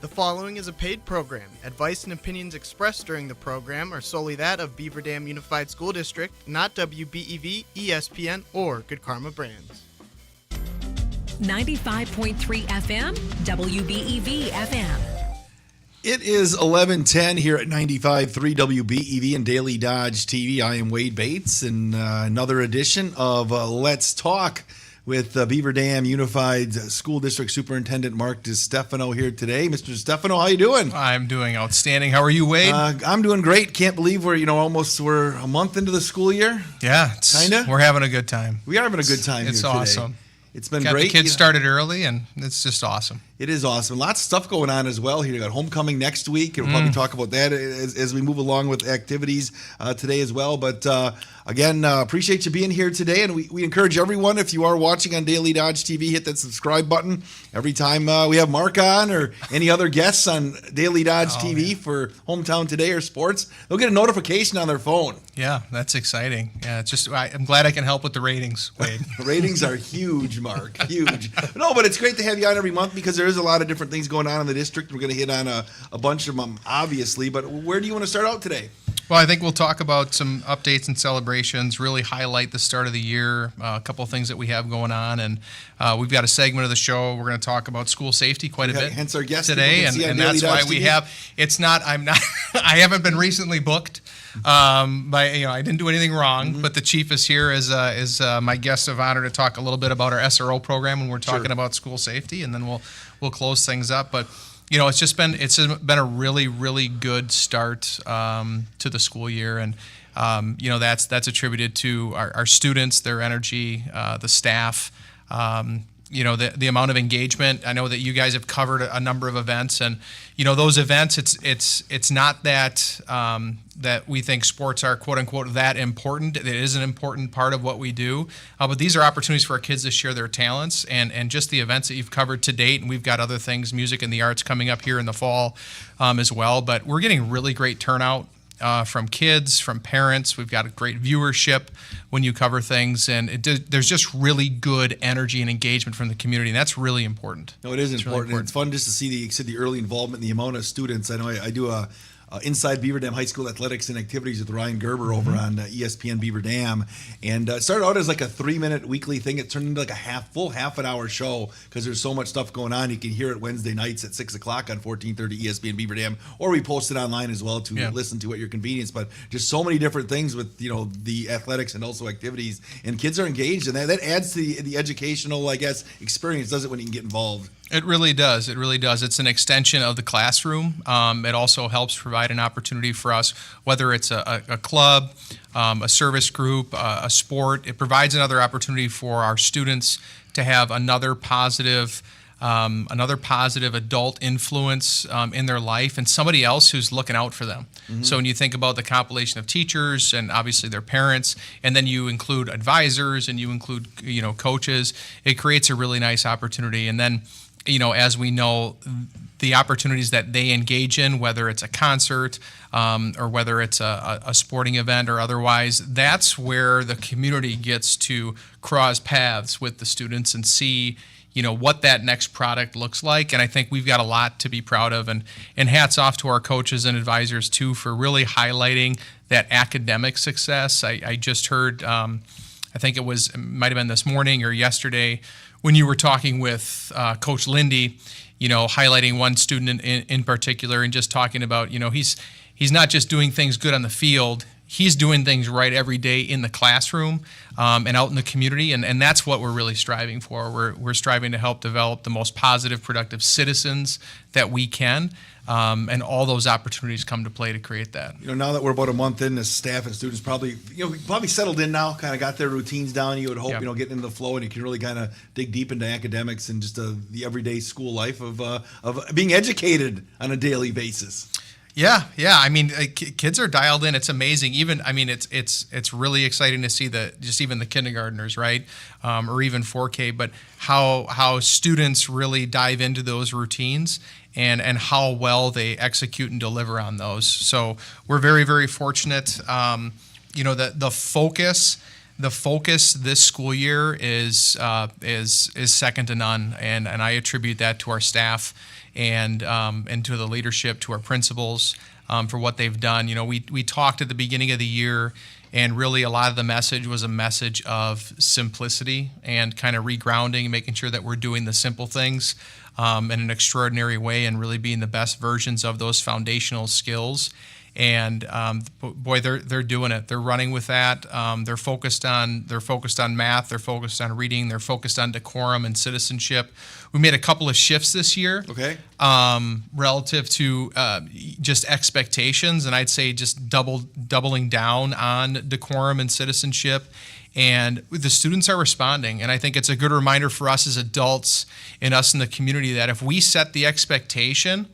The following is a paid program. Advice and opinions expressed during the program are solely that of Beaver Dam Unified School District, not WBEV, ESPN, or Good Karma Brands. 95.3 FM, WBEV FM. It is 11:10 here at 95.3 WBEV and Daily Dodge TV. I am Wade Bates, and another edition of Let's Talk with Beaver Dam Unified School District Superintendent Mark DiStefano here today. Mr. DiStefano, how you doing? I'm doing outstanding. How are you, Wade? I'm doing great. Can't believe we're a month into the school year. Yeah, kinda. We're having a good time. We are having a good time. It's here today. awesome. It's been Got great. The kids started early, and it's just awesome. It is awesome. Lots of stuff going on as well here. You got homecoming next week, and we'll probably talk about that as we move along with activities today as well. But again, appreciate you being here today, and we encourage everyone, if you are watching on Daily Dodge TV, hit that subscribe button. Every time we have Mark on or any other guests on Daily Dodge TV for Hometown Today or sports, they'll get a notification on their phone. Yeah, that's exciting. Yeah, it's just I'm glad I can help with the ratings, Wade. The ratings are huge, Mark, huge. No, but it's great to have you on every month because there is a lot of different things going on in the district. We're going to hit on a bunch of them, obviously. But where do you want to start out today? Well, I think we'll talk about some updates and celebrations, really highlight the start of the year, a couple of things that we have going on, and we've got a segment of the show. We're going to talk about school safety quite a bit hence our guest today, and that's why we have. It's not. I'm not. I haven't been recently booked. I didn't do anything wrong, but the chief is here as my guest of honor to talk a little bit about our SRO program when we're talking about school safety, and then we'll close things up. But it's been a really, really good start to the school year, and that's attributed to our students, their energy, the staff. The amount of engagement. I know that you guys have covered a number of events, and those events. It's not that that we think sports are quote unquote that important. It is an important part of what we do, but these are opportunities for our kids to share their talents and just the events that you've covered to date. And we've got other things, music and the arts, coming up here in the fall as well. But we're getting really great turnout. From kids, from parents. We've got a great viewership when you cover things, and there's just really good energy and engagement from the community, and that's really important. No, it is important. Really it's fun just to see the early involvement, the amount of students. I know I do inside Beaver Dam High School athletics and activities with Ryan Gerber over on ESPN Beaver Dam, and it started out as like a 3-minute weekly thing. It turned into like a full half an hour show because there's so much stuff going on. You can hear it Wednesday nights at 6 o'clock on 1430 ESPN Beaver Dam, or we post it online as well to listen to at your convenience. But just so many different things with the athletics and also activities, and kids are engaged, and that adds to the educational, I guess, experience, does it, when you can get involved. It really does. It really does. It's an extension of the classroom. It also helps provide an opportunity for us, whether it's a club, a service group, a sport. It provides another opportunity for our students to have another positive adult influence in their life, and somebody else who's looking out for them. So when you think about the compilation of teachers and obviously their parents, and then you include advisors and you include coaches, it creates a really nice opportunity. And then as we know, the opportunities that they engage in, whether it's a concert or whether it's a sporting event or otherwise, that's where the community gets to cross paths with the students and see what that next product looks like. And I think we've got a lot to be proud of, and hats off to our coaches and advisors too for really highlighting that academic success. I just heard, I think it might have been this morning or yesterday, when you were talking with Coach Lindy, highlighting one student in particular and just talking about, he's not just doing things good on the field, he's doing things right every day in the classroom and out in the community, and that's what we're really striving for. We're striving to help develop the most positive, productive citizens that we can, and all those opportunities come to play to create that. Now that we're about a month in, the staff and students probably settled in now, kind of got their routines down. You would hope, getting into the flow, and you can really kind of dig deep into academics and just the everyday school life of being educated on a daily basis. Yeah. I mean, kids are dialed in. It's amazing. It's really exciting to see even the kindergartners, right, or even 4K. But how students really dive into those routines and how well they execute and deliver on those. So we're very, very fortunate. The focus the focus this school year is second to none, and I attribute that to our staff and to the leadership, to our principals, for what they've done. We talked at the beginning of the year, and really a lot of the message was a message of simplicity and kind of regrounding, making sure that we're doing the simple things in an extraordinary way, and really being the best versions of those foundational skills. And boy, they're doing it. They're running with that. They're focused on math. They're focused on reading. They're focused on decorum and citizenship. We made a couple of shifts this year, relative to just expectations, and I'd say just doubling down on decorum and citizenship. And the students are responding, and I think it's a good reminder for us as adults and us in the community that if we set the expectation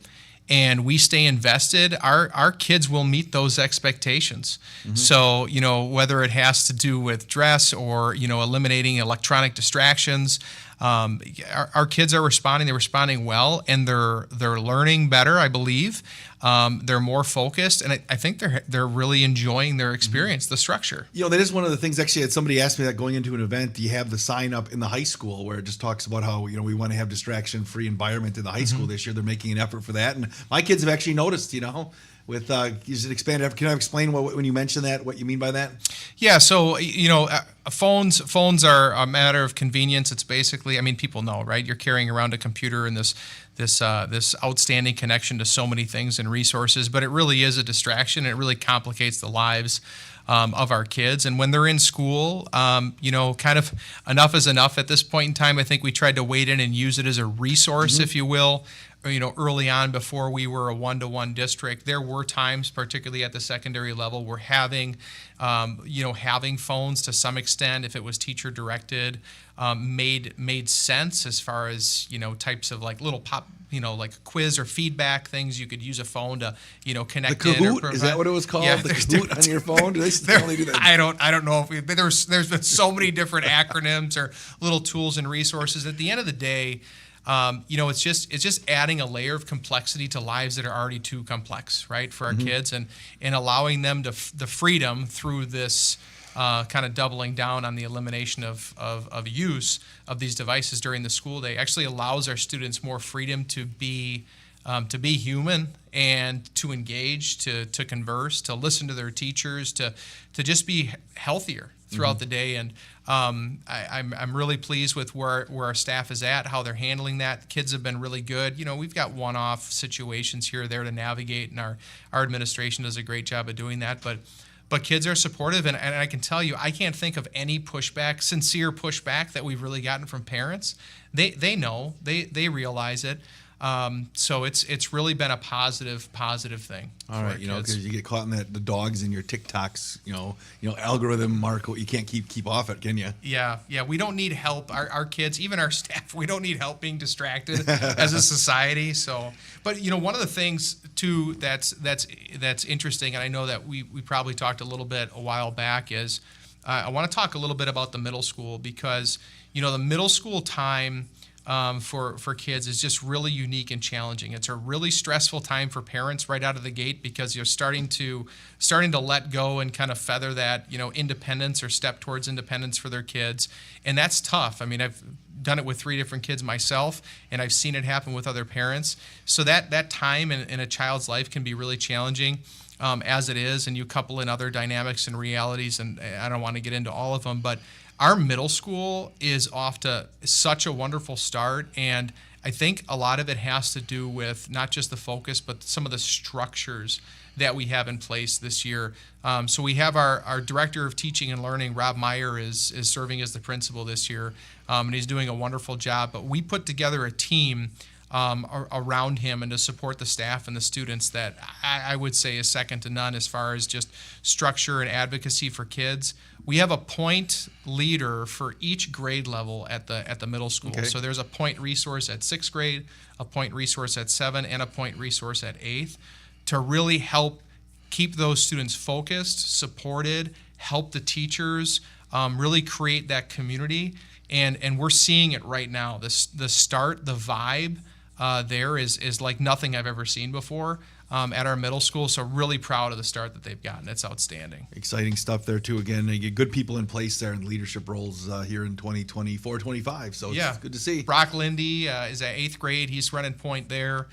and we stay invested, our kids will meet those expectations. Mm-hmm. So, whether it has to do with dress or, eliminating electronic distractions, our kids are responding. They're responding well, and they're learning better, I believe. They're more focused, and I think they're really enjoying their experience, the structure. That is one of the things. Actually, had somebody asked me that going into an event. Do you have the sign up in the high school where it just talks about how we want to have distraction-free environment in the high school this year? They're making an effort for that, and my kids have actually noticed. With is it expanded effort? Can I explain when you mention that, what you mean by that? Yeah. So phones are a matter of convenience. It's basically, people know, right? You're carrying around a computer and this outstanding connection to so many things and resources, but it really is a distraction. It really complicates the lives of our kids. And when they're in school, kind of enough is enough at this point in time. I think we tried to wade in and use it as a resource, if you will. Early on, before we were a one-to-one district, there were times, particularly at the secondary level, we're having phones to some extent, if it was teacher directed, made sense as far as types of like little pop, like a quiz or feedback things. You could use a phone to connect. The Kahoot, is that what it was called? Yeah, the Kahoot on your phone? Do they still only do that? I don't know if there's been so many different acronyms or little tools and resources. At the end of the day, it's just adding a layer of complexity to lives that are already too complex, right, for our kids, and allowing them the freedom through this kind of doubling down on the elimination of use of these devices during the school day actually allows our students more freedom to be human and to engage, to converse, to listen to their teachers, to just be healthier throughout the day. And I'm really pleased with where our staff is at, how they're handling that. Kids have been really good. We've got one-off situations here or there to navigate, and our administration does a great job of doing that. But kids are supportive, and I can tell you, I can't think of any sincere pushback that we've really gotten from parents. They know, they realize it. So it's really been a positive thing. All right, because you get caught in the dogs in your TikToks, algorithm, Marco. You can't keep off it, can you? Yeah. We don't need help. Our kids, even our staff, we don't need help being distracted as a society. So, but one of the things too that's interesting, and I know that we probably talked a little bit a while back, is I want to talk a little bit about the middle school, because the middle school time for kids is just really unique and challenging. It's a really stressful time for parents right out of the gate, because you're starting to let go and kind of feather that independence or step towards independence for their kids, and that's tough. I've done it with 3 different kids myself, and I've seen it happen with other parents. So that time in a child's life can be really challenging. As it is, and you couple in other dynamics and realities, and I don't want to get into all of them, but our middle school is off to such a wonderful start, and I think a lot of it has to do with not just the focus, but some of the structures that we have in place this year. So we have our Director of Teaching and Learning, Rob Meyer, is serving as the principal this year, and he's doing a wonderful job. But we put together a team around him and to support the staff and the students that I would say is second to none as far as just structure and advocacy for kids. We have a point leader for each grade level at the middle school. Okay. So there's a point resource at 6th grade, a point resource at 7th, and a point resource at 8th to really help keep those students focused, supported, help the teachers really create that community. And we're seeing it right now. The vibe there is like nothing I've ever seen before. at our middle school. So really proud of the start that they've gotten. It's outstanding. Exciting stuff there too. Again, you get good people in place there in leadership roles here in 2024-25. So it's good to see. Brock Lindy is at 8th grade. He's running point there.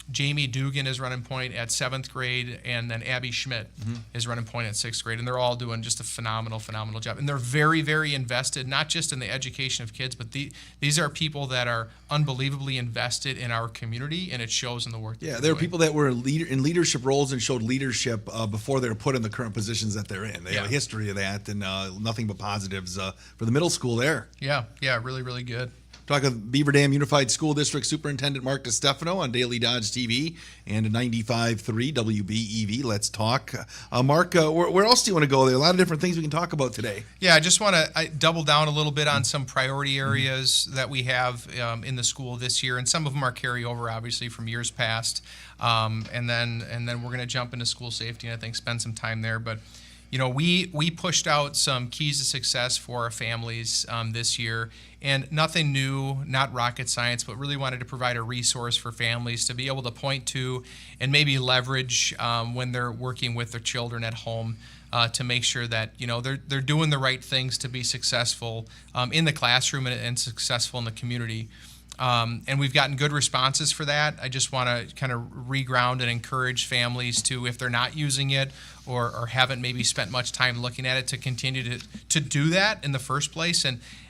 Jamie Dugan is running point at 7th grade, and then Abby Schmidt is running point at 6th grade, and they're all doing just a phenomenal job. And they're very, very invested, not just in the education of kids, but these are people that are unbelievably invested in our community, and it shows in the work. Yeah, there are people that were in leadership roles and showed leadership before they were put in the current positions that they're in. They have a history of that, and nothing but positives for the middle school there. Yeah, really, really good. Talking with Beaver Dam Unified School District Superintendent Mark DiStefano on Daily Dodge TV and 95.3 WBEV. Let's talk. Mark, where else do you want to go? There are a lot of different things we can talk about today. Yeah, I just want to double down a little bit on some priority areas that we have in the school this year, and some of them are carryover, obviously, from years past. And then we're going to jump into school safety and I think spend some time there. But we pushed out some keys to success for our families this year, and nothing new, not rocket science, but really wanted to provide a resource for families to be able to point to and maybe leverage when they're working with their children at home to make sure that they're doing the right things to be successful in the classroom and successful in the community. And we've gotten good responses for that. I just want to kind of reground and encourage families to, if they're not using it or haven't maybe spent much time looking at it, to continue to do that in the first place.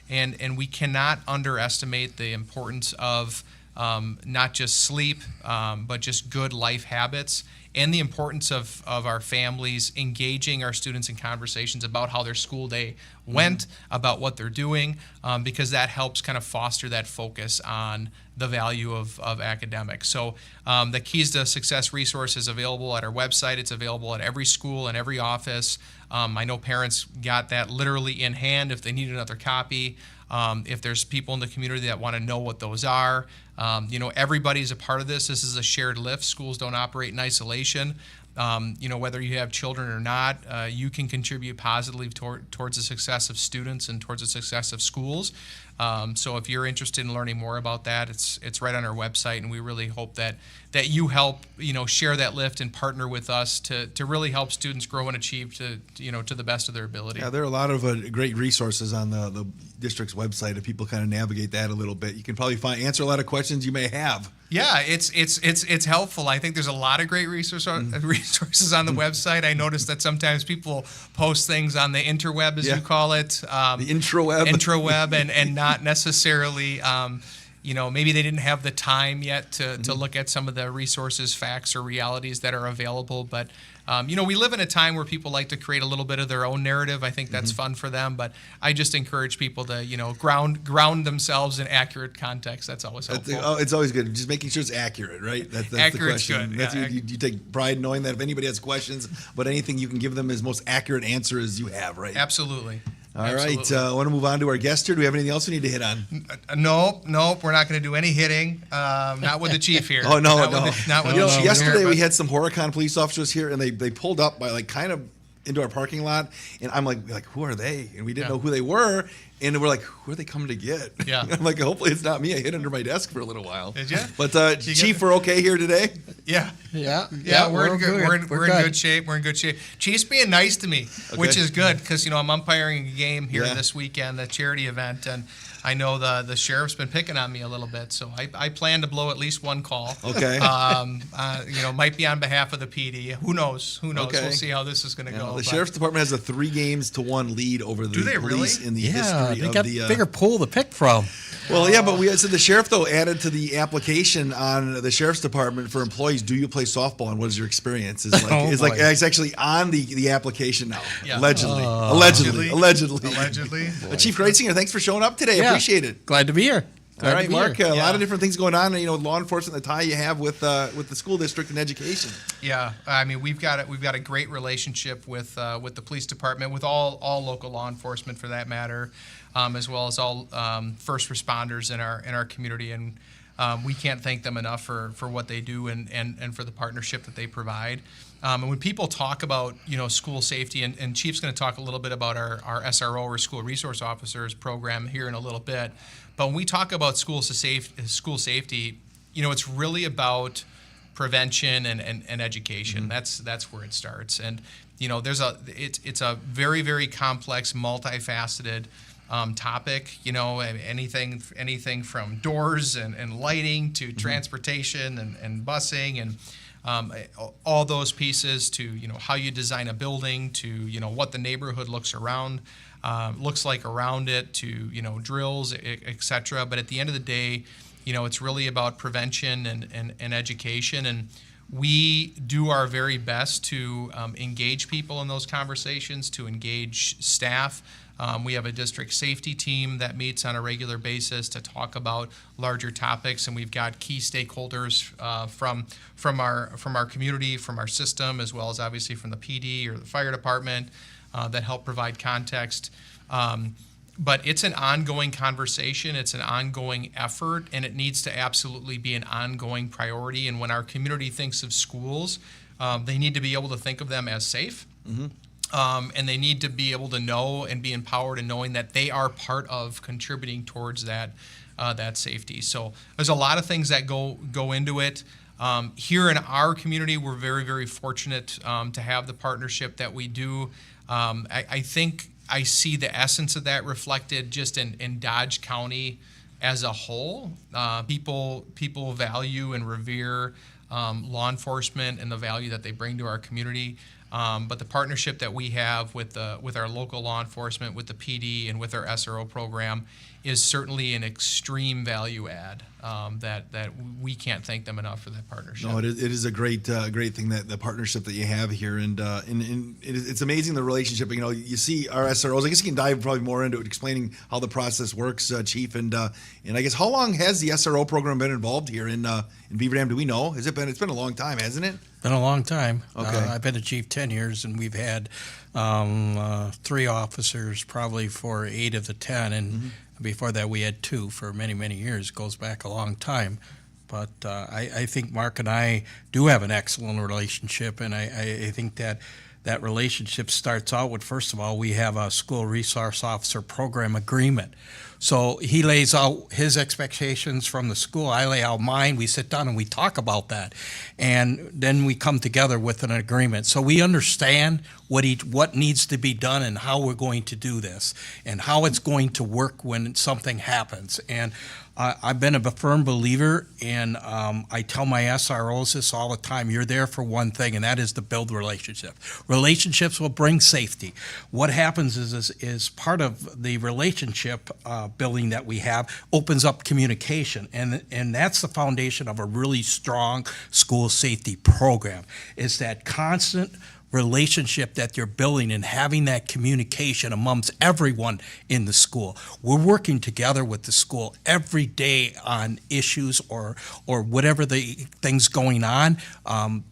And we cannot underestimate the importance of not just sleep, but just good life habits, and the importance of our families engaging our students in conversations about how their school day went, about what they're doing, because that helps kind of foster that focus on the value of academics. So the Keys to Success resource is available at our website. It's available at every school and every office. I know parents got that literally in hand if they need another copy. If there's people in the community that want to know what those are, everybody's a part of this. This is a shared lift. Schools don't operate in isolation. Whether you have children or not, you can contribute positively towards the success of students and towards the success of schools. So if you're interested in learning more about that, it's right on our website, and we really hope that you help share that lift and partner with us to really help students grow and achieve to the best of their ability. Yeah, there are a lot of great resources on the district's website if people kind of navigate that a little bit. You can probably answer a lot of questions you may have. Yeah, it's helpful. I think there's a lot of great resources on the website. I noticed that sometimes people post things on the interweb, as you call it, the intraweb, and not necessarily. Maybe they didn't have the time yet to look at some of the resources, facts, or realities that are available. But, we live in a time where people like to create a little bit of their own narrative. I think that's fun for them. But I just encourage people to, ground themselves in accurate context. That's always helpful. It's always good. Just making sure it's accurate, right? That's Accurate's the question. good. You take pride in knowing that if anybody has questions, but anything you can give them as most accurate answer as you have, right? Absolutely. All right, I want to move on to our guest here. Do we have anything else we need to hit on? Nope. We're not going to do any hitting. Not with the chief here. Oh, no. Not with the chief yesterday here, we had some Horicon police officers here, and they pulled up by kind of into our parking lot, and I'm like, who are they? And we didn't know who they were, and we're like, who are they coming to get? Yeah. I'm like, hopefully it's not me. I hid under my desk for a little while. Did you? But Chief, we're okay here today? Yeah. We're in good shape. We're in good shape. Chief's being nice to me, which is good because I'm umpiring a game here this weekend, the charity event, and I know the sheriff's been picking on me a little bit, so I plan to blow at least one call. Okay. Might be on behalf of the PD. Who knows? Okay. We'll see how this is going to go. The sheriff's department has a 3-1 lead over the police in the history they of got the bigger pool to pick from. Well, yeah, but so the sheriff though added to the application on the sheriff's department for employees. Do you play softball, and what is your experience? It's actually on the application now. Yeah. Allegedly. Chief Greitzinger, thanks for showing up today. Appreciate it. Glad to be here. All right, Mark. A lot of different things going on. Law enforcement, the tie you have with the school district and education. Yeah, I mean we've got a great relationship with the police department, with all local law enforcement for that matter, as well as all first responders in our community, and we can't thank them enough for what they do and for the partnership that they provide. And when people talk about school safety, and Chief's going to talk a little bit about our SRO or School Resource Officers program here in a little bit, but when we talk about school safety, it's really about prevention and education. That's where it starts. And it's a very, very complex, multifaceted topic. Anything from doors and lighting to transportation and busing and all those pieces to how you design a building to what the neighborhood looks like around it to drills, et cetera. But at the end of the day, it's really about prevention and education, and we do our very best to engage people in those conversations, to engage staff. We have a district safety team that meets on a regular basis to talk about larger topics, and we've got key stakeholders from our community, from our system, as well as obviously from the PD or the fire department that help provide context. But it's an ongoing conversation, it's an ongoing effort, and it needs to absolutely be an ongoing priority. And when our community thinks of schools, they need to be able to think of them as safe. And they need to be able to know and be empowered in knowing that they are part of contributing towards that safety. So there's a lot of things that go into it. Here in our community, we're very, very fortunate to have the partnership that we do. I think I see the essence of that reflected just in Dodge County as a whole. People value and revere law enforcement and the value that they bring to our community. But the partnership that we have with our local law enforcement, with the PD, and with our SRO program is certainly an extreme value add that we can't thank them enough for that partnership. No, it is a great thing, that the partnership that you have here, and it's amazing, the relationship. You see our SROs. I guess you can dive probably more into it, explaining how the process works, Chief. And I guess, how long has the SRO program been involved here in Beaver Dam? Do we know? It's been a long time, hasn't it? Been a long time. Okay. I've been a chief 10 years, and we've had 3 officers probably for 8 of the 10, and before that we had 2 for many, many years. It goes back a long time. But I think Mark and I do have an excellent relationship, and I think that relationship starts out with, first of all, we have a school resource officer program agreement. So he lays out his expectations from the school. I lay out mine. We sit down and we talk about that. And then we come together with an agreement. So we understand what needs to be done and how we're going to do this and how it's going to work when something happens. And I've been a firm believer, and I tell my SROs this all the time: you're there for one thing, and that is to build relationship. Relationships will bring safety. What happens is part of the relationship building that we have opens up communication, and that's the foundation of a really strong school safety program, is that constant relationship that you're building and having that communication amongst everyone in the school. We're working together with the school every day on issues or whatever the things going on.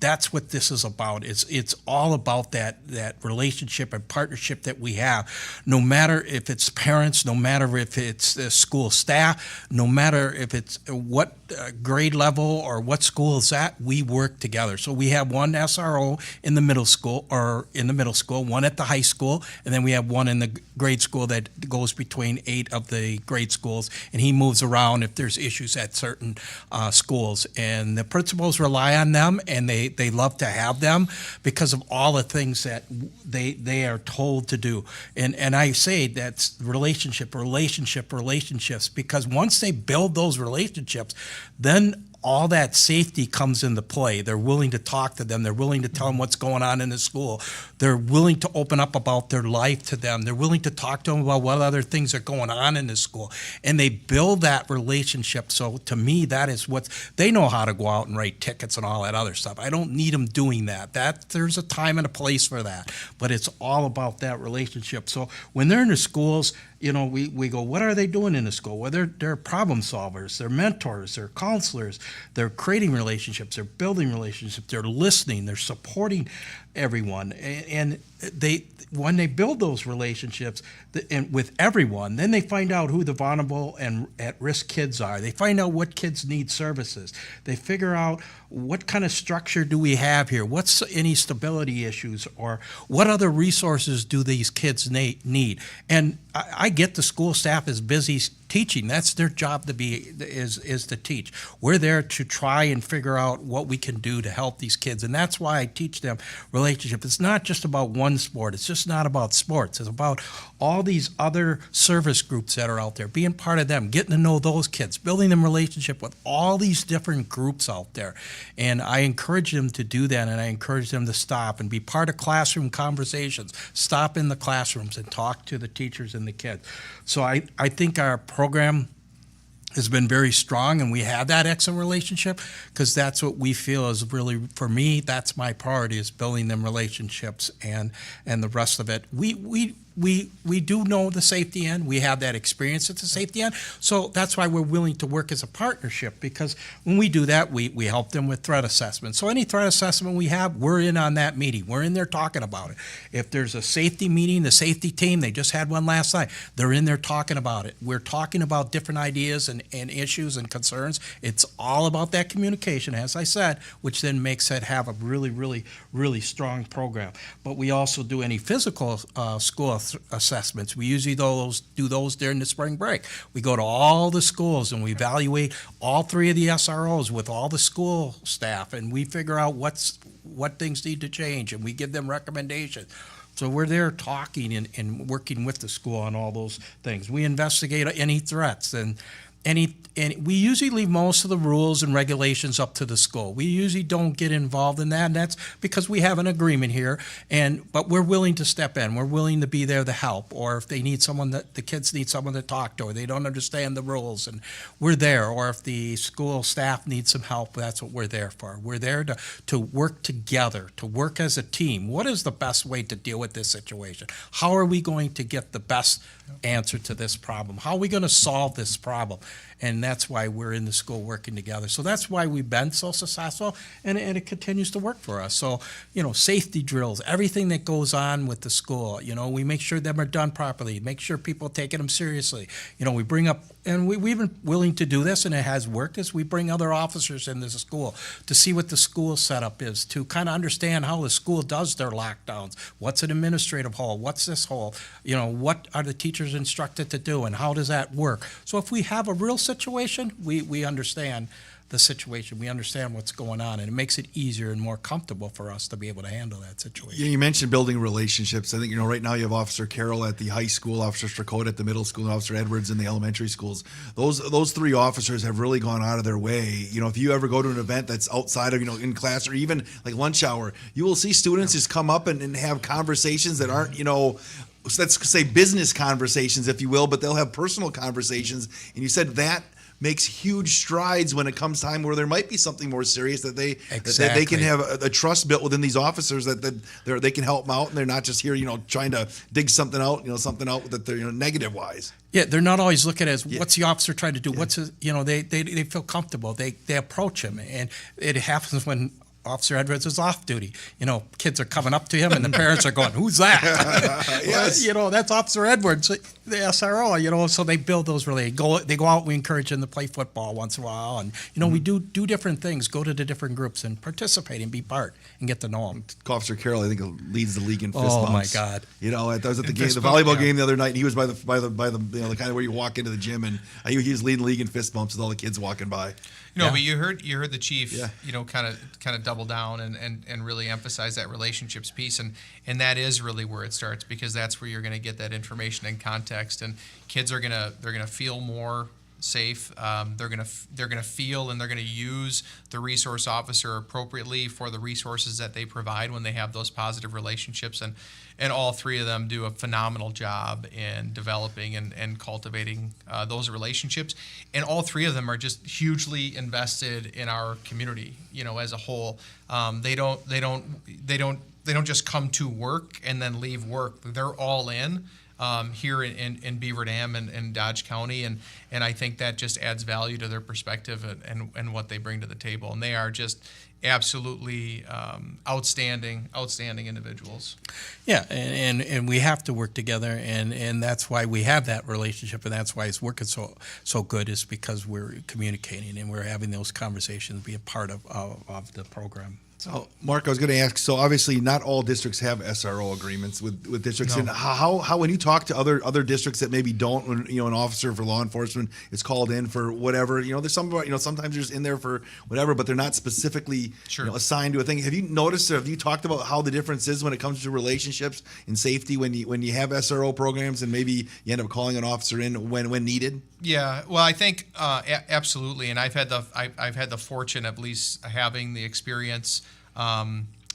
That's what this is about. It's all about that relationship and partnership that we have. No matter if it's parents, no matter if it's the school staff, no matter if it's what grade level or what school it's at, we work together. So we have one SRO in the middle school, one at the high school, and then we have one in the grade school that goes between 8 of the grade schools, and he moves around if there's issues at certain schools. And the principals rely on them, and they love to have them because of all the things that they are told to do. And I say that's relationships, because once they build those relationships, then all that safety comes into play. They're willing to talk to them. They're willing to tell them what's going on in the school. They're willing to open up about their life to them. They're willing to talk to them about what other things are going on in the school. And they build that relationship. So to me, that is what they know, how to go out and write tickets and all that other stuff. I don't need them doing that. There's a time and a place for that. But it's all about that relationship. So when they're in the schools, we go, what are they doing in the school? Well, they're problem solvers, they're mentors, they're counselors, they're creating relationships, they're building relationships, they're listening, they're supporting everyone. And when they build those relationships with everyone, then they find out who the vulnerable and at-risk kids are. They find out what kids need services. They figure out what kind of structure do we have here? What's any stability issues, or what other resources do these kids need? And I get the school staff is busy teaching. That's their job is to teach. We're there to try and figure out what we can do to help these kids, and that's why I teach them relationship. It's not just about one sport. It's just not about sports. It's about all these other service groups that are out there, being part of them, getting to know those kids, building them relationship with all these different groups out there. And I encourage them to do that, and I encourage them to stop and be part of classroom conversations. Stop in the classrooms and talk to the teachers and the kids. So I think our program has been very strong, and we have that excellent relationship because that's what we feel is really, for me, that's my priority, is building them relationships, and the rest of it. We do know the safety end. We have that experience at the safety end. So that's why we're willing to work as a partnership, because when we do that, we help them with threat assessment. So any threat assessment we have, we're in on that meeting. We're in there talking about it. If there's a safety meeting, the safety team, they just had one last night, they're in there talking about it. We're talking about different ideas and issues and concerns. It's all about that communication, as I said, which then makes it have a really, really, really strong program. But we also do any physical school assessments. We usually do those during the spring break. We go to all the schools and we evaluate all 3 of the SROs with all the school staff, and we figure out what things need to change, and we give them recommendations. So we're there talking and working with the school on all those things. We investigate any threats, and we usually leave most of the rules and regulations up to the school. We usually don't get involved in that, and that's because we have an agreement here. But we're willing to step in. We're willing to be there to help, or if they need the kids need someone to talk to, or they don't understand the rules, and we're there. Or if the school staff needs some help, that's what we're there for. We're there to work together, to work as a team. What is the best way to deal with this situation? How are we going to get the best answer to this problem? How are we going to solve this problem? And that's why we're in the school working together. So that's why we've been so successful, and it continues to work for us. So, safety drills, everything that goes on with the school, we make sure them are done properly, make sure people are taking them seriously. We bring up, and we've been willing to do this, and it has worked, is we bring other officers into the school to see what the school setup is, to kind of understand how the school does their lockdowns. What's an administrative hall? What's this hall? What are the teachers instructed to do, and how does that work? So if we have a real situation, we understand the situation. We understand what's going on, and it makes it easier and more comfortable for us to be able to handle that situation. You mentioned building relationships. I think, right now you have Officer Carroll at the high school, Officer Strakota at the middle school, and Officer Edwards in the elementary schools. Those 3 officers have really gone out of their way. If you ever go to an event that's outside of, in class, or even like lunch hour, you will see students just come up and have conversations that aren't, let's say business conversations, if you will, but they'll have personal conversations. And you said that makes huge strides when it comes time where there might be something more serious, that they can have a trust built within these officers that they can help them out, and they're not just here trying to dig something out that they're negative wise. Yeah, they're not always looking at what's the officer trying to do. What's they feel comfortable. They approach him, and it happens when Officer Edwards is off duty. Kids are coming up to him, and the parents are going, "Who's that?" Yes. Well, that's Officer Edwards, the SRO. So they build those relationships. They go out. We encourage them to play football once in a while, and we do different things. Go to the different groups and participate and be part and get to know them. Officer Carroll, I think, leads the league in fist bumps. Oh my God! I was at the volleyball game the other night, and he was by the the kind of where you walk into the gym, and he was leading the league in fist bumps with all the kids walking by. But you heard the chief, kind of double down and really emphasize that relationships piece, and that is really where it starts, because that's where you're going to get that information and context, and kids are gonna feel more safe. They're gonna feel, and they're gonna use the resource officer appropriately for the resources that they provide when they have those positive relationships, and all 3 of them do a phenomenal job in developing and cultivating those relationships, and all 3 of them are just hugely invested in our community, as a whole. They don't just come to work and then leave work. They're all in. Here in Beaver Dam and Dodge County, and I think that just adds value to their perspective and what they bring to the table, and they are just absolutely outstanding individuals. Yeah, and we have to work together, and that's why we have that relationship, and that's why it's working so good, is because we're communicating and we're having those conversations, being part of the program. So, Mark, I was going to ask. So, obviously, not all districts have SRO agreements with districts. No. And how when you talk to other districts that maybe don't, when an officer for law enforcement is called in for whatever, there's sometimes they're just in there for whatever, but they're not specifically Sure. assigned to a thing. Have you noticed, or have you talked about how the difference is when it comes to relationships and safety when you have SRO programs and maybe you end up calling an officer in when needed? Yeah, well, I think absolutely, and I've had the fortune of at least having the experience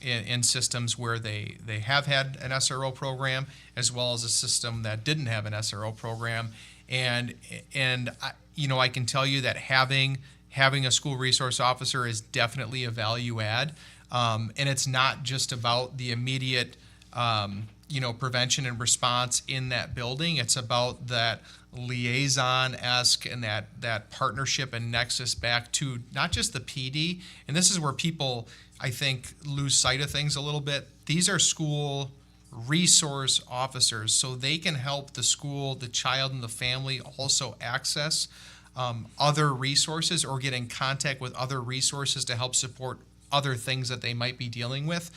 in systems where they have had an SRO program, as well as a system that didn't have an SRO program, and I can tell you that having a school resource officer is definitely a value add, and it's not just about the immediate prevention and response in that building. It's about that liaison-esque and that partnership and nexus back to not just the PD. And this is where people, I think, lose sight of things a little bit. These are school resource officers, so they can help the school, the child, and the family also access other resources or get in contact with other resources to help support other things that they might be dealing with,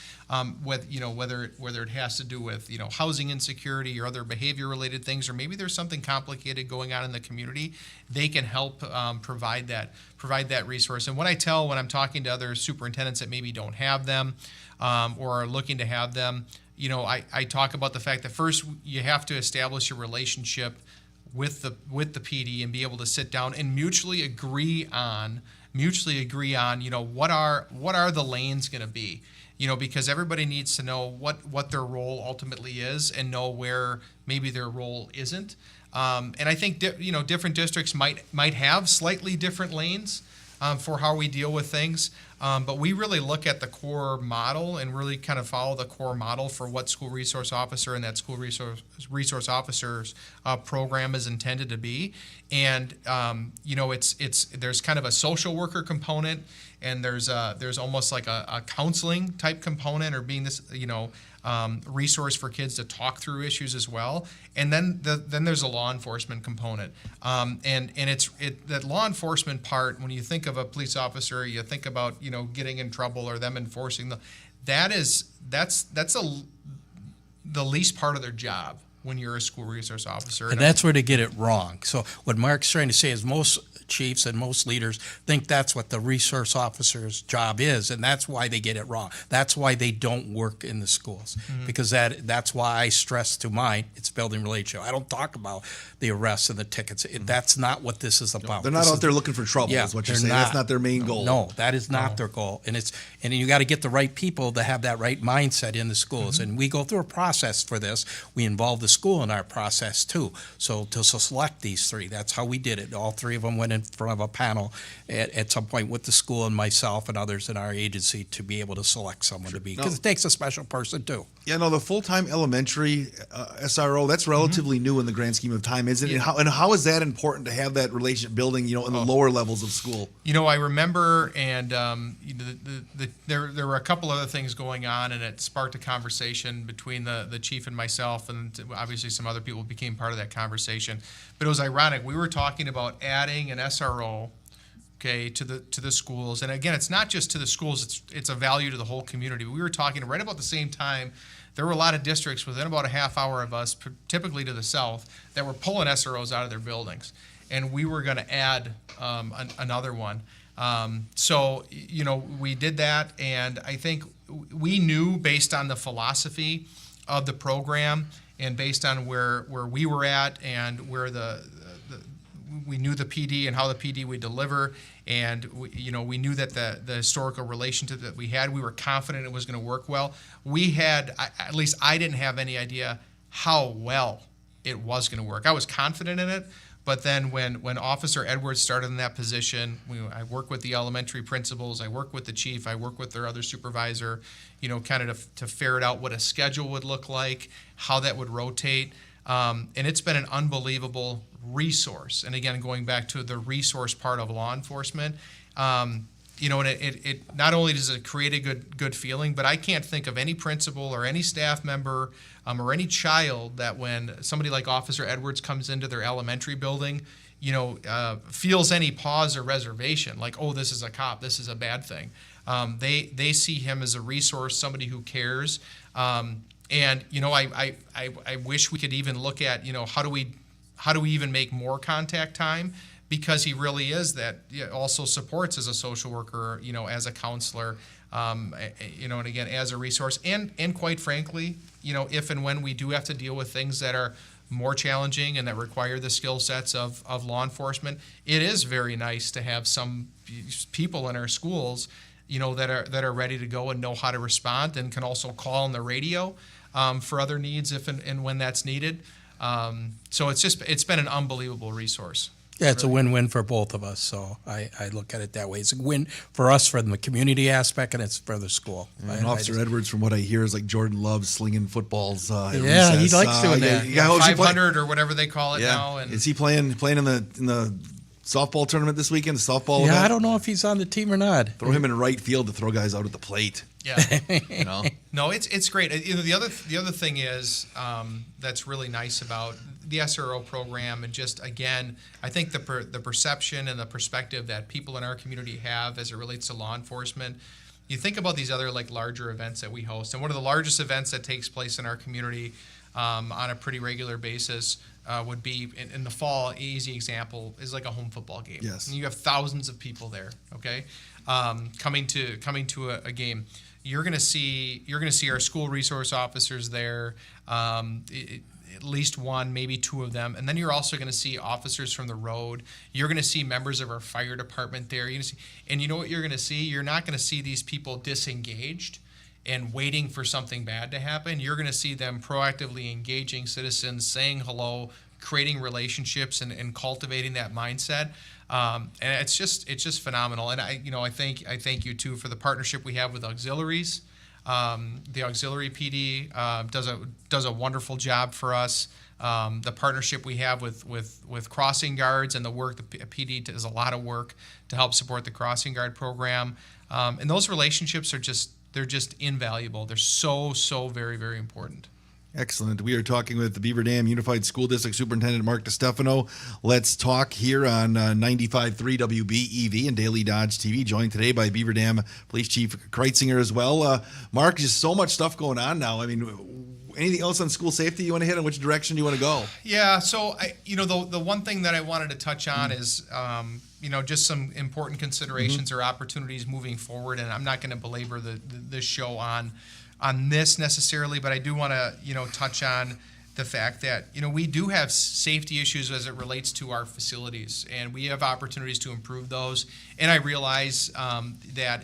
whether it has to do with housing insecurity or other behavior related things, or maybe there's something complicated going on in the community. They can help provide that resource. And what I tell when I'm talking to other superintendents that maybe don't have them or are looking to have them, I talk about the fact that first you have to establish a relationship with the PD and be able to sit down and mutually agree on what are the lanes going to be, because everybody needs to know what their role ultimately is and know where maybe their role isn't. And I think different districts might have slightly different lanes for how we deal with things. But we really look at the core model and really kind of follow the core model for what school resource officer and that school resource officer's program is intended to be. And it's there's kind of a social worker component, and there's almost like a counseling type component, or being this resource for kids to talk through issues as well. And then there's a law enforcement component. And it's that law enforcement part. When you think of a police officer, you think about getting in trouble or them enforcing that's the least part of their job when you're a school resource officer. And that's where they get it wrong. So what Mark's trying to say is most chiefs and most leaders think that's what the resource officer's job is, and that's why they get it wrong. That's why they don't work in the schools, because that's why I stress to mine, it's building relationship. I don't talk about the arrests and the tickets. That's not what this is about. They're not out there looking for trouble, is what you're saying. That's not their main goal. No, that is not their goal. And you got to get the right people to have that right mindset in the schools. And we go through a process for this. We involve the school in our process too. So to select these three, that's how we did it. All three of them went in front of a panel at some point with the school and myself and others in our agency to be able to select someone to be, because it takes a special person too. Yeah, no, the full-time elementary SRO, that's relatively new in the grand scheme of time, isn't it? And how is that important to have that relationship building, in the lower levels of school? I remember, and there were a couple other things going on, and it sparked a conversation between the chief and myself, and obviously some other people became part of that conversation. But it was ironic. We were talking about adding an SRO, to the schools, and again, it's not just to the schools; it's a value to the whole community. But we were talking right about the same time. There were a lot of districts within about a half hour of us, typically to the south, that were pulling SROs out of their buildings, and we were going to add another one. So we did that, and I think we knew, based on the philosophy of the program and based on where we were at and where we knew the PD and how the PD would deliver, and we knew that the historical relationship that we had, we were confident it was going to work well. We had, at least I didn't have any idea how well it was going to work. I was confident in it, but then when Officer Edwards started in that position, I worked with the elementary principals, I worked with the chief, I worked with their other supervisor, kind of to ferret out what a schedule would look like, how that would rotate. And it's been an unbelievable resource. And again, going back to the resource part of law enforcement, and it not only does it create a good feeling, but I can't think of any principal or any staff member or any child that when somebody like Officer Edwards comes into their elementary building, feels any pause or reservation, like, oh, this is a cop, this is a bad thing. They see him as a resource, somebody who cares. And I wish we could even look at how do we even make more contact time, because he really is that. Also supports as a social worker, as a counselor, and again as a resource, and quite frankly, if and when we do have to deal with things that are more challenging and that require the skill sets of law enforcement, it is very nice to have some people in our schools, that are ready to go and know how to respond, and can also call on the radio for other needs if and when that's needed. So it's been an unbelievable resource. Yeah, it's a win-win for both of us. So I look at it that way. It's a win for us from the community aspect, and it's for the school. And Officer Edwards, from what I hear, is like Jordan loves slinging footballs. At Yeah, he recess. likes doing that. Yeah, 500 or whatever they call it now. And is he playing in the softball tournament this weekend? The softball Yeah, event? I don't know if he's on the team or not. Throw him in right field to throw guys out at the plate. Yeah. No, it's great. The other thing is that's really nice about the SRO program, and just again, I think the perception and the perspective that people in our community have as it relates to law enforcement. You think about these other larger events that we host, and one of the largest events that takes place in our community on a pretty regular basis would be in the fall. Easy example is like a home football game. Yes. And you have thousands of people there. Okay, coming to a game. You're gonna see our school resource officers there. At least one, maybe two of them, and then you're also going to see officers from the road. You're going to see members of our fire department there. And you know what you're going to see? You're not going to see these people disengaged and waiting for something bad to happen. You're going to see them proactively engaging citizens, saying hello, creating relationships, and cultivating that mindset. And it's just phenomenal. And I thank you too for the partnership we have with auxiliaries. The auxiliary PD does a wonderful job for us. The partnership we have with crossing guards and the work the PD does a lot of work to help support the crossing guard program. And those relationships are just invaluable. They're so very, very important. Excellent. We are talking with the Beaver Dam Unified School District Superintendent Mark DiStefano. Let's talk here on 95.3 WBEV and Daily Dodge TV, joined today by Beaver Dam Police Chief Kreitzinger as well. Mark, just so much stuff going on now. I mean, anything else on school safety you want to hit? In which direction do you want to go? Yeah, so the one thing that I wanted to touch on is just some important considerations or opportunities moving forward, and I'm not going to belabor this show on this necessarily, but I do want to, touch on the fact that, we do have safety issues as it relates to our facilities, and we have opportunities to improve those. And I realize that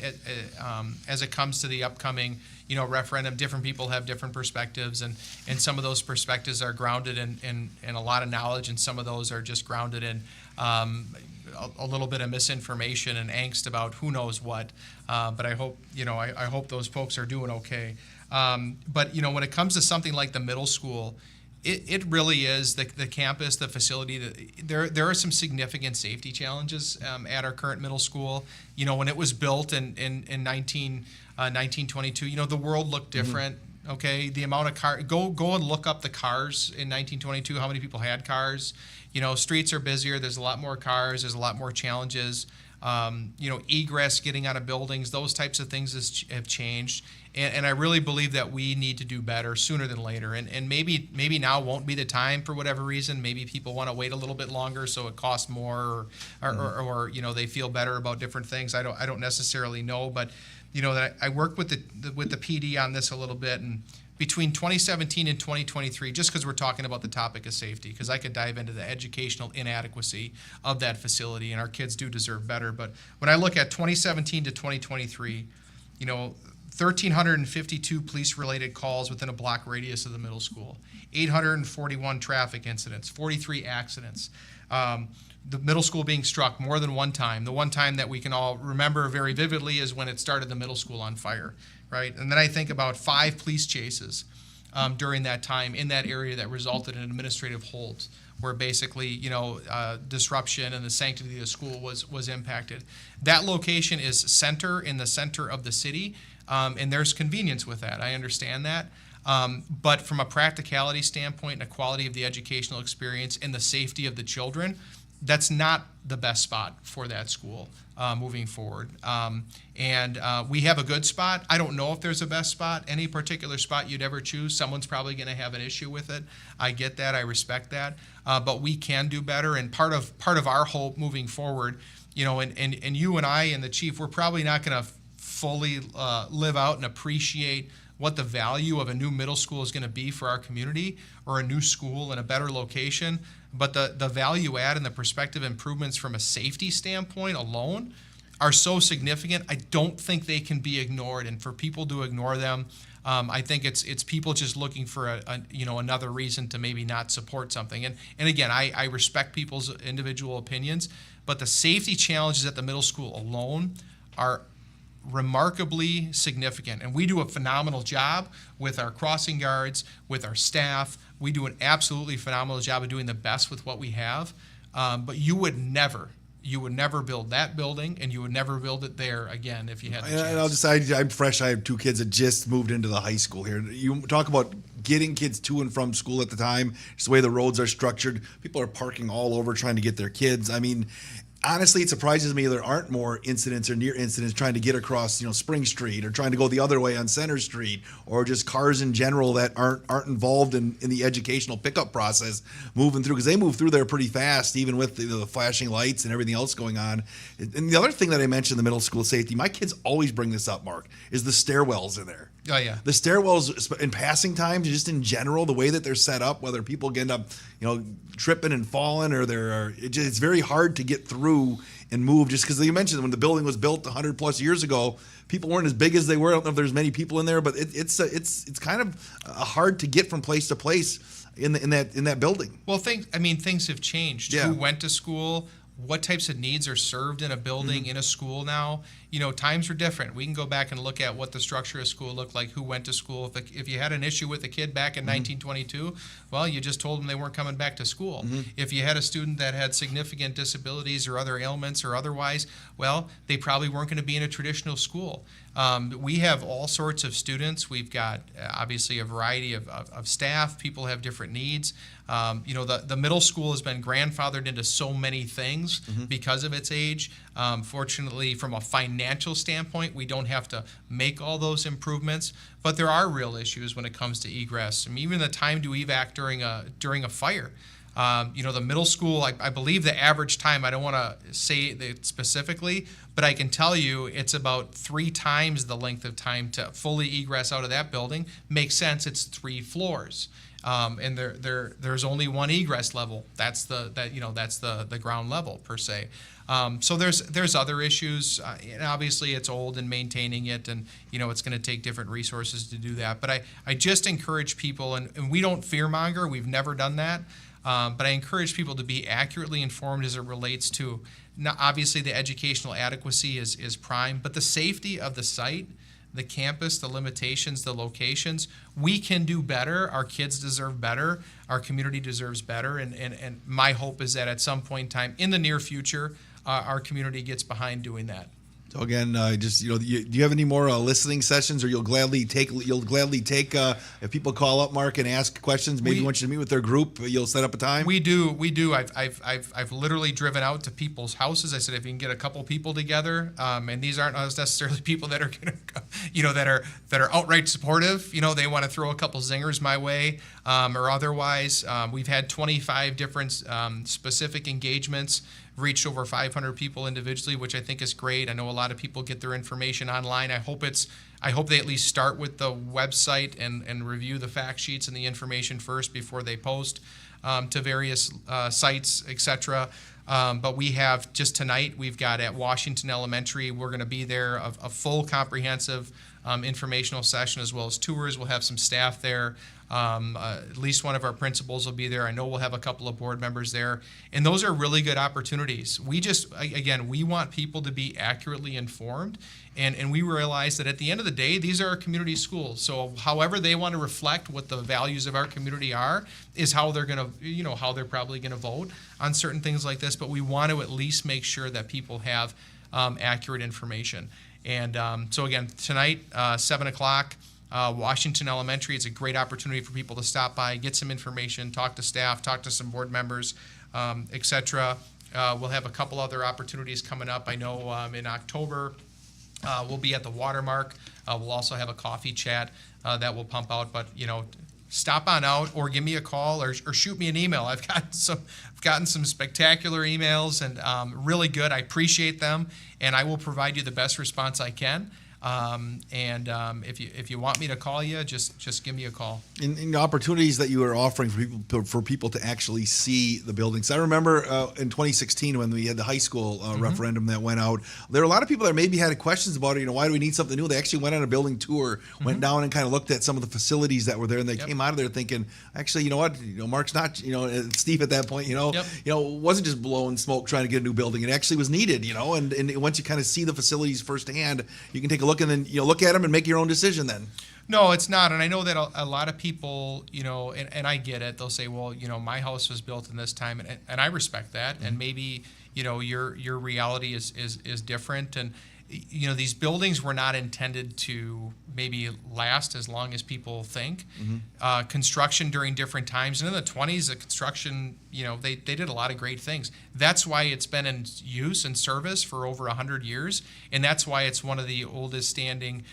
as it comes to the upcoming, referendum, different people have different perspectives, and some of those perspectives are grounded in a lot of knowledge, and some of those are just grounded in a little bit of misinformation and angst about who knows what. But I hope, I hope those folks are doing okay. But when it comes to something like the middle school, it really is the campus, the facility. There are some significant safety challenges at our current middle school. When it was built in 1922, the world looked different. Okay, the amount of car go and look up the cars in 1922. How many people had cars? Streets are busier. There's a lot more cars. There's a lot more challenges. Egress, getting out of buildings, those types of things have changed. And I really believe that we need to do better sooner than later. And maybe now won't be the time for whatever reason. Maybe people want to wait a little bit longer, so it costs more, or they feel better about different things. I don't necessarily know, but that I worked with the PD on this a little bit, and between 2017 and 2023, just because we're talking about the topic of safety, because I could dive into the educational inadequacy of that facility, and our kids do deserve better. But when I look at 2017 to 2023, 1,352 police-related calls within a block radius of the middle school, 841 traffic incidents, 43 accidents. The middle school being struck more than one time. The one time that we can all remember very vividly is when it started the middle school on fire, right? And then I think about 5 police chases during that time in that area that resulted in administrative holds, where basically, disruption and the sanctity of the school was impacted. That location is in the center of the city, and there's convenience with that. I understand that. But from a practicality standpoint and a quality of the educational experience and the safety of the children, that's not the best spot for that school moving forward. And we have a good spot. I don't know if there's a best spot. Any particular spot you'd ever choose, someone's probably going to have an issue with it. I get that. I respect that. But we can do better. And part of our hope moving forward, you know, and you and I and the chief, we're probably not going to fully live out and appreciate what the value of a new middle school is going to be for our community, or a new school in a better location. But the value add and the prospective improvements from a safety standpoint alone are so significant. I don't think they can be ignored. And for people to ignore them, I think it's people just looking for another reason to maybe not support something. And again, I respect people's individual opinions, but the safety challenges at the middle school alone are remarkably significant, and we do a phenomenal job with our crossing guards, with our staff. We do an absolutely phenomenal job of doing the best with what we have. But you would never build that building, and you would never build it there again if you had the chance. And I'll just, I'm fresh. I have 2 kids that just moved into the high school here. You talk about getting kids to and from school at the time. Just the way the roads are structured. People are parking all over trying to get their kids. I mean, honestly, it surprises me there aren't more incidents or near incidents trying to get across, Spring Street, or trying to go the other way on Center Street, or just cars in general that aren't involved in the educational pickup process moving through, because they move through there pretty fast, even with the flashing lights and everything else going on. And the other thing that I mentioned, the middle school safety, my kids always bring this up, Mark, is the stairwells in there. Oh, yeah. The stairwells in passing times, just in general, the way that they're set up, whether people end up, tripping and falling, or it's very hard to get through and move. Just because you mentioned when the building was built 100 plus years ago, people weren't as big as they were. I don't know if there's many people in there, but it's kind of hard to get from place to place in that building. Well, things have changed. Yeah. Who went to school? What types of needs are served in a building, in a school now? Times are different. We can go back and look at what the structure of school looked like, who went to school. If you had an issue with a kid back in 1922, well, you just told them they weren't coming back to school. If you had a student that had significant disabilities or other ailments or otherwise, well, they probably weren't going to be in a traditional school. We have all sorts of students. We've got obviously a variety of staff. People have different needs. The middle school has been grandfathered into so many things because of its age. Fortunately, from a financial standpoint, we don't have to make all those improvements, but there are real issues when it comes to egress. I mean, even the time to evac during a fire. The middle school, I believe the average time, I don't want to say it specifically, but I can tell you it's about 3 times the length of time to fully egress out of that building. Makes sense, it's 3 floors. And there's only one egress level. That's the ground level per se. So there's other issues. And obviously, it's old and maintaining it, and it's going to take different resources to do that. But I just encourage people, and we don't fearmonger. We've never done that. But I encourage people to be accurately informed as it relates to, obviously, the educational adequacy is prime, but the safety of the site, the campus, the limitations, the locations. We can do better. Our kids deserve better. Our community deserves better. And my hope is that at some point in time, in the near future, our community gets behind doing that. So again, do you have any more listening sessions, or you'll gladly take if people call up, Mark, and ask questions? Maybe want you to meet with their group. You'll set up a time. We do. I've literally driven out to people's houses. I said, if you can get a couple people together, and these aren't necessarily people that are gonna, that are outright supportive. They want to throw a couple zingers my way, or otherwise. We've had 25 different specific engagements. Reached over 500 people individually, which I think is great. I know a lot of people get their information online. I hope they at least start with the website and review the fact sheets and the information first before they post to various sites, etc. But we have just tonight, we've got at Washington Elementary, we're going to be there, a full comprehensive informational session, as well as tours. We'll have some staff there. At least one of our principals will be there. I know we'll have a couple of board members there. And those are really good opportunities. We want people to be accurately informed. And we realize that at the end of the day, these are our community schools. So however they want to reflect what the values of our community are is how they're going to, how they're probably going to vote on certain things like this. But we want to at least make sure that people have accurate information. And so again, tonight, 7 o'clock, Washington Elementary. It's a great opportunity for people to stop by, get some information, talk to staff, talk to some board members, etc. We'll have a couple other opportunities coming up. I know in October we'll be at the Watermark. We'll also have a coffee chat that will pump out. But stop on out or give me a call or shoot me an email. I've gotten some spectacular emails and really good. I appreciate them, and I will provide you the best response I can. If you want me to call you, just give me a call. In opportunities that you are offering for people to actually see the buildings. I remember in 2016 when we had the high school referendum that went out, there were a lot of people that maybe had questions about it. Why do we need something new? They actually went on a building tour, went down and kind of looked at some of the facilities that were there, and they came out of there thinking, actually, you know what? Mark's not, and Steve at that point, wasn't just blowing smoke trying to get a new building. It actually was needed, and once you kind of see the facilities firsthand, you can take a look and then look at them and make your own decision then. No, it's not. And I know that a lot of people, and I get it. They'll say, well, my house was built in this time. And I respect that. And maybe, your reality is different. And, these buildings were not intended to maybe last as long as people think. Construction during different times. And in the 20s, the construction, they did a lot of great things. That's why it's been in use and service for over 100 years. And that's why it's one of the oldest standing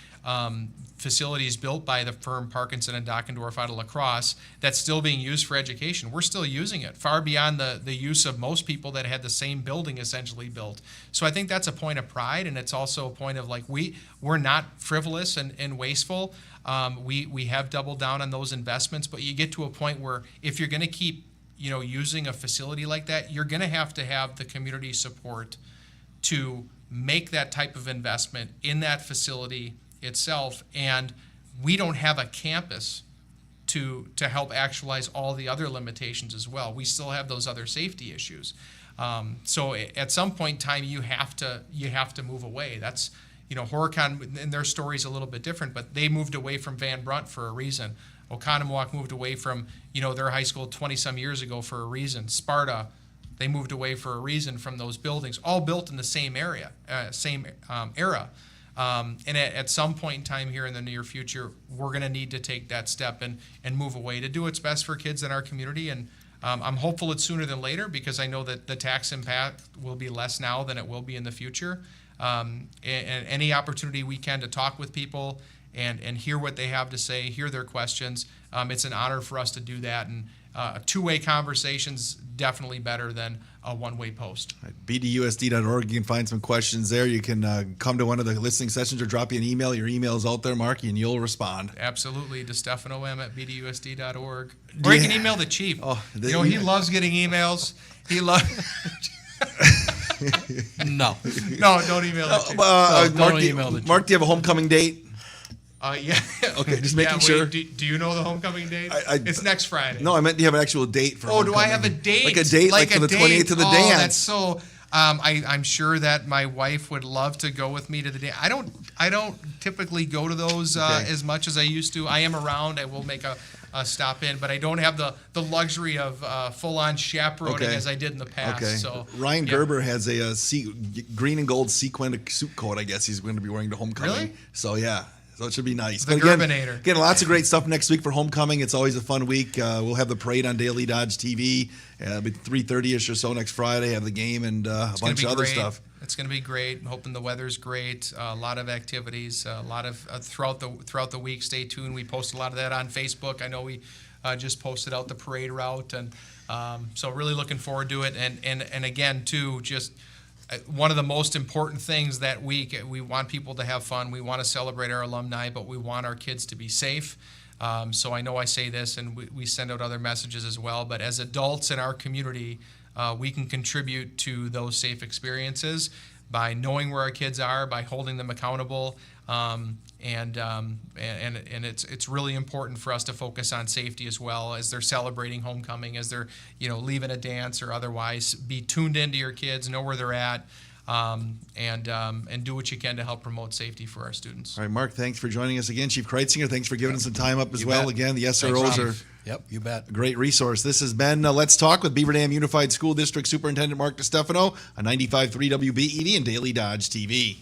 facilities built by the firm Parkinson and Dockendorf out of La Crosse that's still being used for education. We're still using it far beyond the use of most people that had the same building essentially built. So I think that's a point of pride, and it's also a point of we're not frivolous and wasteful. We have doubled down on those investments, but you get to a point where if you're going to keep using a facility like that, you're going to have the community support to make that type of investment in that facility itself. And we don't have a campus to help actualize all the other limitations as well. We still have those other safety issues. So at some point in time, you have to move away. That's Horicon, and their story's a little bit different, but they moved away from Van Brunt for a reason. Oconomowoc moved away from their high school 20-some years ago for a reason. Sparta, they moved away for a reason from those buildings, all built in the same era. And at some point in time here in the near future, we're going to need to take that step and move away to do what's best for kids in our community. And I'm hopeful it's sooner than later, because I know that the tax impact will be less now than it will be in the future. And any opportunity we can to talk with people and hear what they have to say, hear their questions, it's an honor for us to do that. And a two-way conversation's definitely better than a one-way post. BDUSD.org, you can find some questions there. You can come to one of the listening sessions or drop you an email. Your email's out there, Mark, and you'll respond. Absolutely. DeStefano at BDUSD.org. Or you can email the chief. He loves getting emails. He loves... No, don't email the chief. Mark, do you have a homecoming date? Yeah. Okay, just making sure. Do you know the homecoming date? It's next Friday. No, I meant do you have an actual date for homecoming? Do I have a date? Like a date, like for the 28th of the dance. That's so... I'm sure that my wife would love to go with me to the dance. I don't typically go to those as much as I used to. I am around. I will make a stop in, but I don't have the luxury of full-on chaperoning as I did in the past. Okay. So Ryan Gerber has a green and gold sequin suit coat. I guess he's going to be wearing to homecoming. Really? So yeah. So it should be nice. The Gerbinator. Again, lots of great stuff next week for homecoming. It's always a fun week. We'll have the parade on Daily Dodge TV. 3:30ish or so next Friday. Have the game and a bunch of other stuff. It's going to be great. I'm hoping the weather's great. A lot of activities. A lot of throughout the week. Stay tuned. We post a lot of that on Facebook. I know we just posted out the parade route, and so really looking forward to it. And again, too, just. One of the most important things that week, we want people to have fun. We want to celebrate our alumni, but we want our kids to be safe. So I know I say this, and we send out other messages as well, but as adults in our community, we can contribute to those safe experiences by knowing where our kids are, by holding them accountable, and it's really important for us to focus on safety as well as they're celebrating homecoming, as they're leaving a dance or otherwise. Be tuned into your kids, know where they're at, and do what you can to help promote safety for our students. All right, Mark, thanks for joining us again. Chief Kreitzinger, thanks for giving us some time up as You well. bet. Again, the SROs are Yep, you bet. a great resource. This has been Let's Talk with Beaver Dam Unified School District Superintendent Mark DeStefano on 95.3 WBEV and Daily Dodge TV.